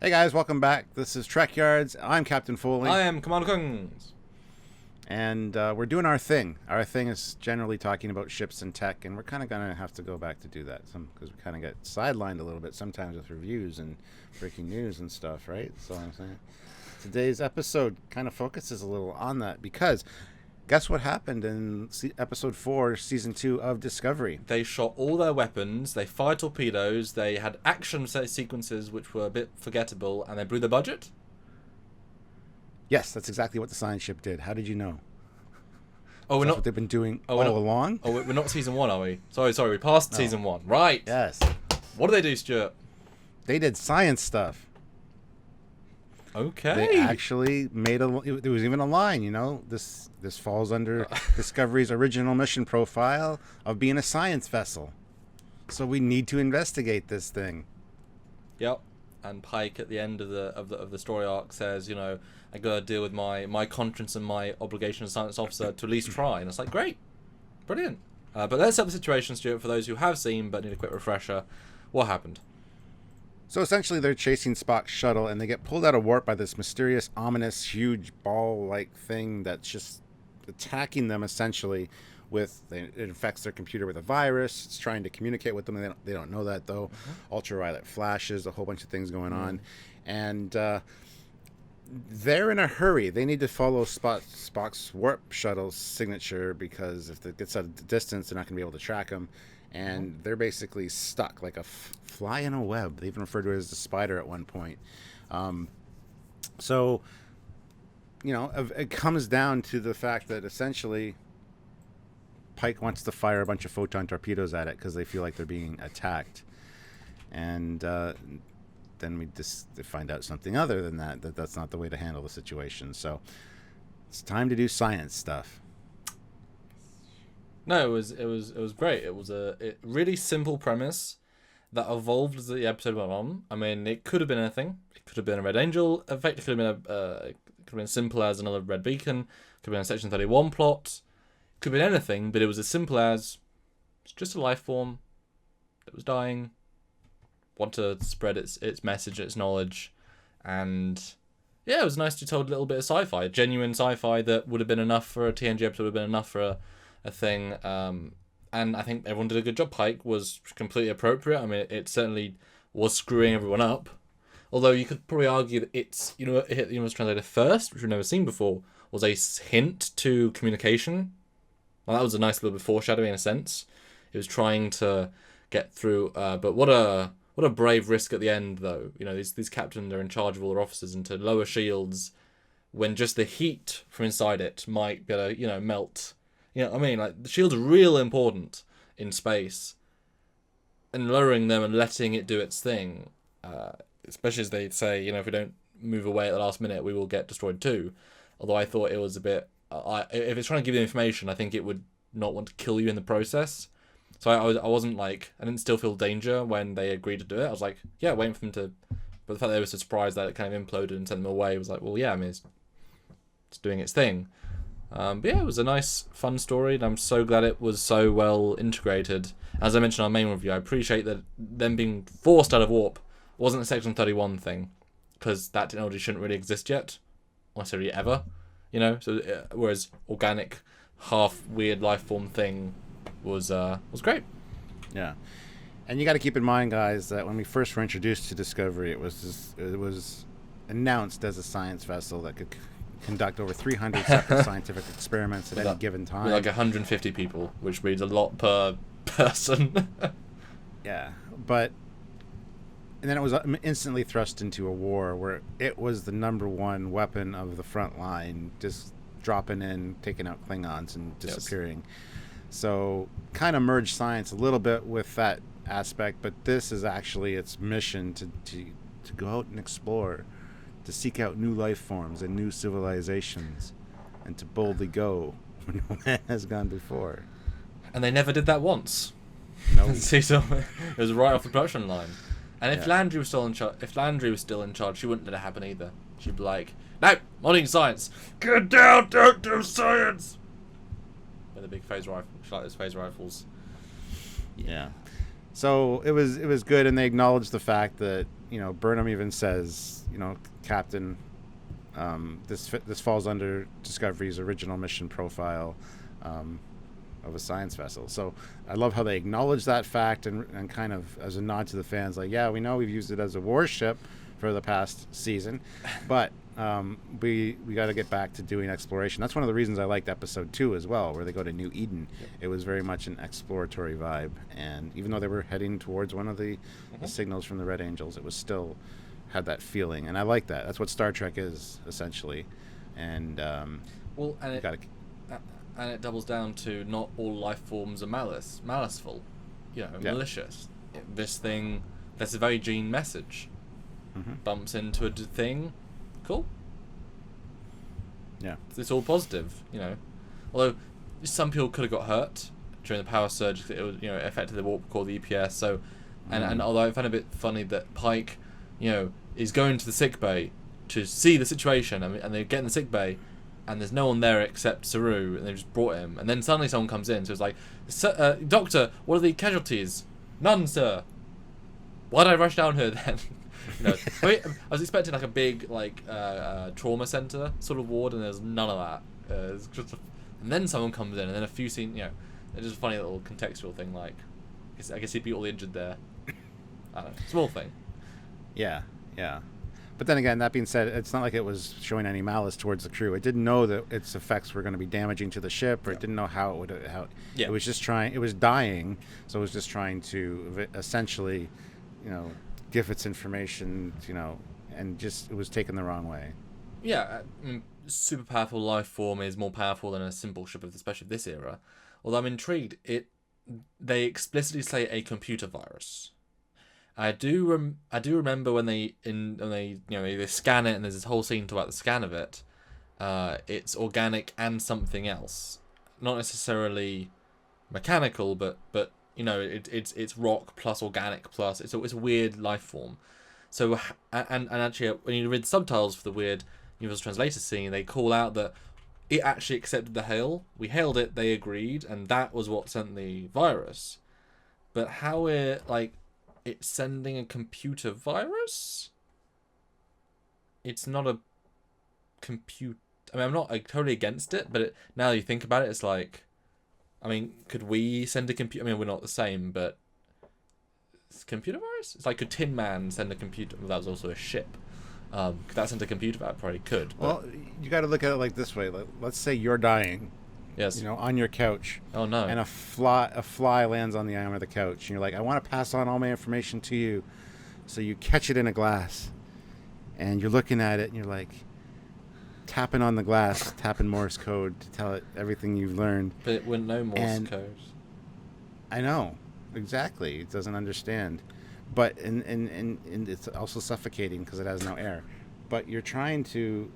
Hey guys, welcome back. This is Trekyards. I'm Captain Foley. I am Commander Kungs. And we're doing our thing. Our thing is generally talking about ships and tech, and we're kind of going to have to go back to do that because we kind of get sidelined a little bit sometimes with reviews and breaking news and stuff, right? So I'm saying today's episode kind of focuses a little on that because guess what happened in episode 4, season 2 of Discovery? They shot all their weapons, they fired torpedoes, they had action sequences which were a bit forgettable, and they blew the budget? Yes, that's exactly what the science ship did. How did you know? Oh, we're not. What they've been doing all along? Oh, we're not season 1, are we? Sorry, we passed season 1. Right. Yes. What do they do, Stuart? They did science stuff. Okay. They actually made there was even a line, this falls under Discovery's original mission profile of being a science vessel. So we need to investigate this thing. Yep. And Pike at the end of the story arc says, I got to deal with my conscience and my obligation as a science officer to at least try. And it's like, great. Brilliant. But let's set the situation, Stuart, for those who have seen but need a quick refresher. What happened? So essentially they're chasing Spock's shuttle and they get pulled out of warp by this mysterious, ominous, huge ball-like thing that's just attacking them essentially it infects their computer with a virus. It's trying to communicate with them. They don't know that though. Mm-hmm. Ultraviolet flashes, a whole bunch of things going on. And they're in a hurry. They need to follow Spock's warp shuttle's signature because if it gets out of the distance, they're not going to be able to track him. And they're basically stuck like a fly in a web. They even referred to it as the spider at one point. So, it comes down to the fact that essentially Pike wants to fire a bunch of photon torpedoes at it because they feel like they're being attacked. And then we just find out something other than that's not the way to handle the situation. So it's time to do science stuff. No, it was great. It was a really simple premise that evolved as the episode went on. I mean, it could have been anything. It could have been a Red Angel effect. It could have been simple as another Red Beacon. It could have been a Section 31 plot. It could have been anything, but it was as simple as it's just a life form that was dying, want to spread its message, its knowledge, and yeah, it was nice to tell a little bit of sci-fi, genuine sci-fi that would have been enough for a TNG episode, would have been enough for a thing, and I think everyone did a good job. Pike was completely appropriate. I mean, it certainly was screwing everyone up. Although you could probably argue that it's, it hit the Universe Translator first, which we've never seen before, was a hint to communication. Well, that was a nice little bit of foreshadowing in a sense. It was trying to get through, but what a brave risk at the end, though. These captains are in charge of all their officers, and to lower shields when just the heat from inside it might be able to, melt. The shields are real important in space, and lowering them and letting it do its thing, especially as they say, if we don't move away at the last minute, we will get destroyed too. Although I thought it was a bit, if it's trying to give you information, I think it would not want to kill you in the process. So I wasn't like, I didn't still feel danger when they agreed to do it. I was like, yeah, waiting for them to, but the fact that they were so surprised that it kind of imploded and sent them away was like, well, yeah, I mean, it's doing its thing. But yeah, it was a nice, fun story, and I'm so glad it was so well integrated. As I mentioned in our main review, I appreciate that them being forced out of warp wasn't a Section 31 thing, because that technology shouldn't really exist yet, or necessarily ever, So whereas organic, half weird life form thing was great. Yeah, and you got to keep in mind, guys, that when we first were introduced to Discovery, it was announced as a science vessel that could conduct over 300 separate scientific experiments at any given time. With 150 people, which means a lot per person. Yeah, and then it was instantly thrust into a war where it was the number one weapon of the front line, just dropping in, taking out Klingons and disappearing. Yes. So kind of merged science a little bit with that aspect, but this is actually its mission to go out and explore, to seek out new life forms and new civilizations, and to boldly go where no man has gone before. And they never did that once. No. See, so it was right off the production line. And if Landry was still in charge, she wouldn't let it happen either. She'd be like, "No, not doing science. Get down, don't do science." With a big phaser rifle. She liked those phaser rifles. Yeah. So it was good, and they acknowledged the fact that Burnham even says, Captain, this falls under Discovery's original mission profile of a science vessel. So I love how they acknowledge that fact and kind of as a nod to the fans, like, yeah, we know we've used it as a warship for the past season, but we got to get back to doing exploration. That's one of the reasons I liked episode 2 as well, where they go to New Eden. Yep. It was very much an exploratory vibe, and even though they were heading towards one of the signals from the Red Angels, it was still had that feeling, and I like that. That's what Star Trek is essentially. And and it doubles down to not all life forms are maliceful, malicious. This thing, that's a very gene message. Bumps into a thing, cool. Yeah, it's all positive, Although some people could have got hurt during the power surge, it was, affected the warp core, the EPS. So, and although I found it a bit funny that Pike, is going to the sick bay to see the situation, and they get in the sick bay, and there's no one there except Saru, and they just brought him, and then suddenly someone comes in, so it's like, Doctor, what are the casualties? None, sir. Why did I rush down here then? I was expecting like a big trauma center sort of ward, and there's none of that. It's just and then someone comes in, and then a few scenes, it's just a funny little contextual thing. Like, I guess he'd be all injured there. I don't know, small thing. Yeah. But then again, that being said, it's not like it was showing any malice towards the crew. It didn't know that its effects were going to be damaging to the ship, or it didn't know how it would. It was just trying. It was dying, so it was just trying to essentially, give its information, and just it was taken the wrong way. Yeah, super powerful life form is more powerful than a simple ship, especially this era. Although I'm intrigued, they explicitly say a computer virus. I do remember when they scan it, and there's this whole scene about the scan of it. It's organic and something else, not necessarily mechanical, but it's rock plus organic plus it's a weird life form. So and actually when you read the subtitles for the weird Universal Translator scene, they call out that it actually accepted the hail. We hailed it, they agreed, and that was what sent the virus. But how it's sending a computer virus? It's not a compute. I'm not totally against it, but now that you think about it, it's like, could we send a computer? We're not the same, but it's a computer virus? It's like, could Tin Man send a computer? Well, that was also a ship. Could that send a computer virus? Probably could. Well, you got to look at it like this way. Let's say you're dying. Yes. On your couch. Oh no. And a fly lands on the arm of the couch, and you're like, I want to pass on all my information to you. So you catch it in a glass, and you're looking at it, and you're like, tapping on the glass, tapping Morse code to tell it everything you've learned. But it wouldn't know Morse code. I know, exactly. It doesn't understand, but and it's also suffocating because it has no air. But you're trying to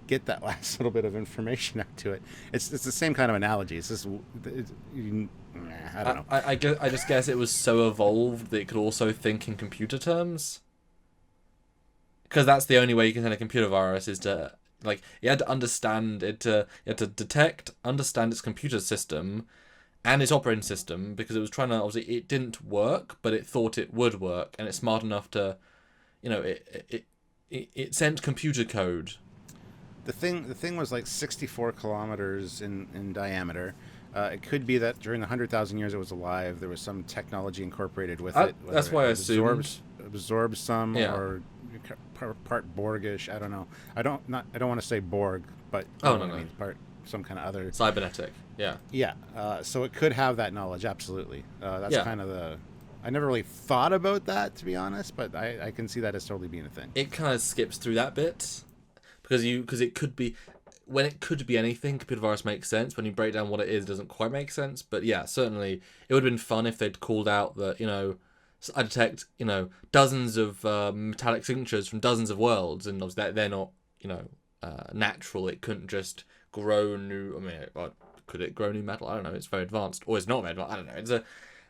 get that last little bit of information out to it. It's the same kind of analogy. It's just I don't know. I just guess it was so evolved that it could also think in computer terms. Because that's the only way you can send a computer virus is to you had to understand it. You had to detect, understand its computer system and its operating system, because it was trying to, obviously it didn't work, but it thought it would work, and it's smart enough to, it sent computer code. The thing was like 64 kilometers in diameter. It could be that during the 100,000 years it was alive, there was some technology incorporated with it. That's why I assumed absorbs some, or part Borgish. I don't know. I don't want to say Borg, but part some kind of other cybernetic. Yeah. So it could have that knowledge. Absolutely. That's kind of I never really thought about that, to be honest, but I can see that as totally being a thing. It kind of skips through that bit because it could be, when it could be anything, computer virus makes sense. When you break down what it is, it doesn't quite make sense. But yeah, certainly it would have been fun if they'd called out that, I detect, dozens of metallic signatures from dozens of worlds, and obviously they're not, natural. It couldn't just grow new. Could it grow new metal? I don't know. It's very advanced, or it's not very advanced. I don't know.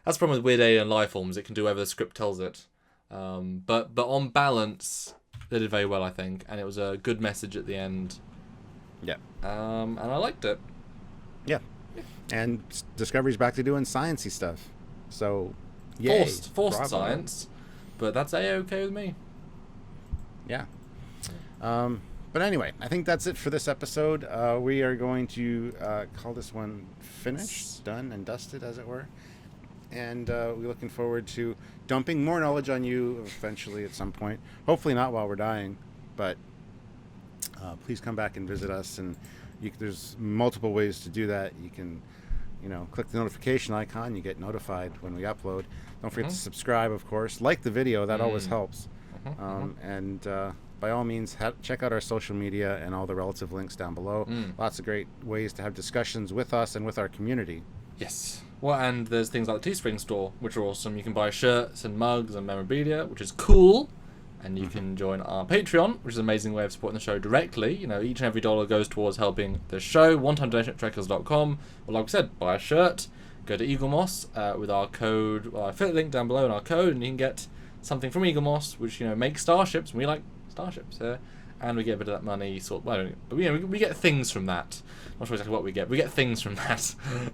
That's the problem with weird alien life forms. It can do whatever the script tells it. But on balance, they did very well, I think, and it was a good message at the end. Yeah. And I liked it. Yeah. And Discovery's back to doing sciencey stuff. So, yay. Forced science, but that's A-okay with me. Yeah. But anyway, I think that's it for this episode. We are going to call this one finished, done, and dusted, as it were. And we're looking forward to dumping more knowledge on you eventually at some point. Hopefully not while we're dying, but please come back and visit us. And there's multiple ways to do that. You can, click the notification icon. You get notified when we upload. Don't forget to subscribe, of course. Like the video. That always helps. And by all means, check out our social media and all the relative links down below. Lots of great ways to have discussions with us and with our community. Yes. Well, and there's things like the Teespring store, which are awesome. You can buy shirts and mugs and memorabilia, which is cool. And you can join our Patreon, which is an amazing way of supporting the show directly. Each and every dollar goes towards helping the show. One-time donation at Trekyards.com. Well, like we said, buy a shirt. Go to Eagle Moss with our code. Well, I put a link down below in our code, and you can get something from Eagle Moss, which makes starships. And we like starships here, and we get a bit of that money. We get things from that. Not sure exactly what we get. We get things from that,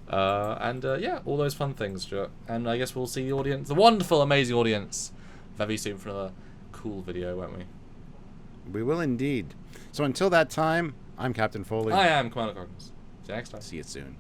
all those fun things, Stuart. And I guess we'll see the audience, the wonderful, amazing audience, very soon for another cool video, won't we? We will indeed. So until that time, I'm Captain Foley. I am Commander Cognus. See you next time. See you soon.